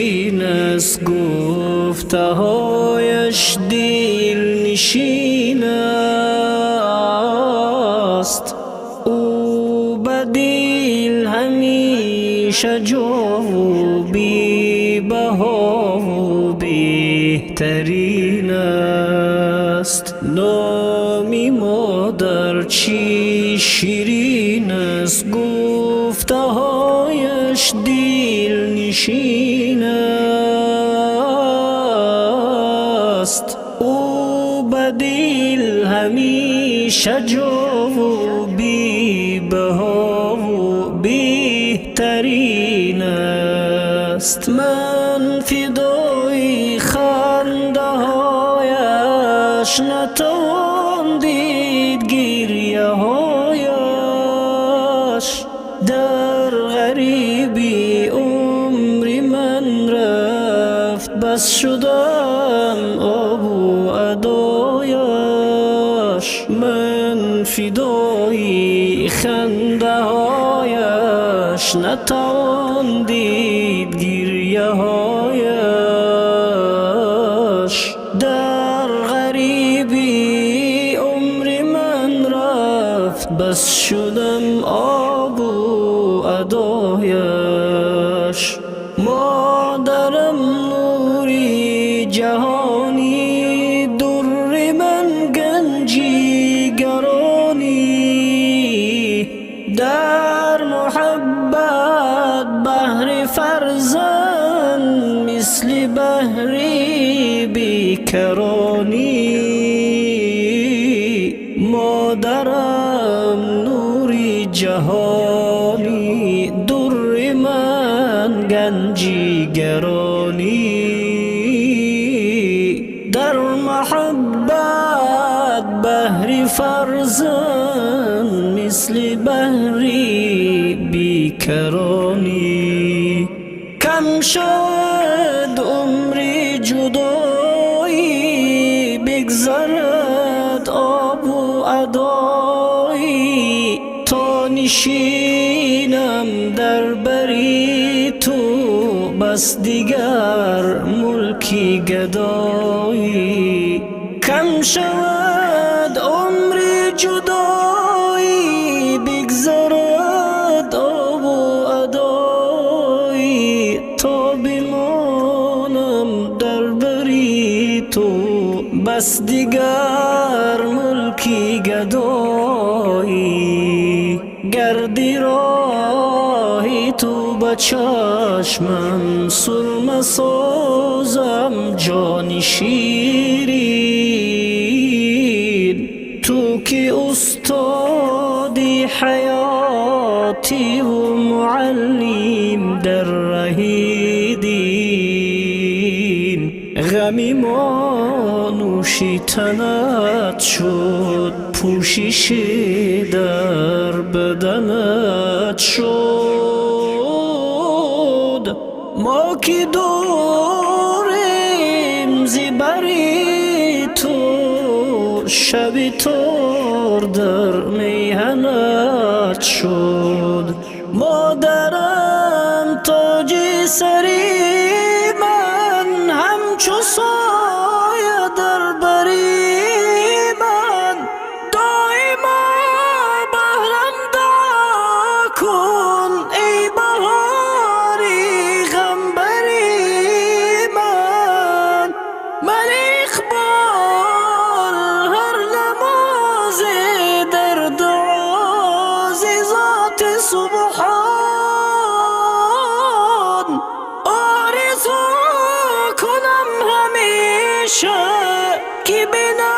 شیرین است، گفته هایش دل نشین است. او به دل همیشه جا و بی بها و بهترین است. نامی مادر چی شیرین است، گفته هایش دل نشین است. او به دل همیشه جا و بی بها و بهترین است. من فدای خنده هایش، نتوان دید گریه هایش. در غریبی عمر من رفت، بس شدم آب و ادایش. من فدای خنده هایش، نتوان دید گریه هایش. در غریبی عمر من رفت، بس شدم آب و ادایش. مادرم نوری جهانی، در من گنجی گرانی. در محبت بحر فرزند، مثل بحری بیکرانی. مادرم نوری جهانی، در من گنجی گرانی. در محبت بحر فرزند، مثل بحری بیکرانی. کم شد عمر جدایی، بگذرد آب و ادایی. تا نشینم در بری تو، بس دیگر ملکی گدایی. کم شود عمر جدایی، بگذرد آب و ادایی. تا بمانم در بری تو، بس دیگر ملکی گدایی. گردی راهی تو به چشمم، سرمه سازم جان شیرین. تو که استادی حیاتی و معلم در ره دین. غمی ما نوشی تنت شد، پوشش در بدنت شد. ما که دوریم زبری تو، شب تار در میهنت شد. مادرم تاج سری من، همچو سایه در بری من. دائما بهرم دعا کن، ای بهاری غمبری من. من اقبال هر نماز در دعا، ز ذات سبحان. آرزو کنم همیشه که بنا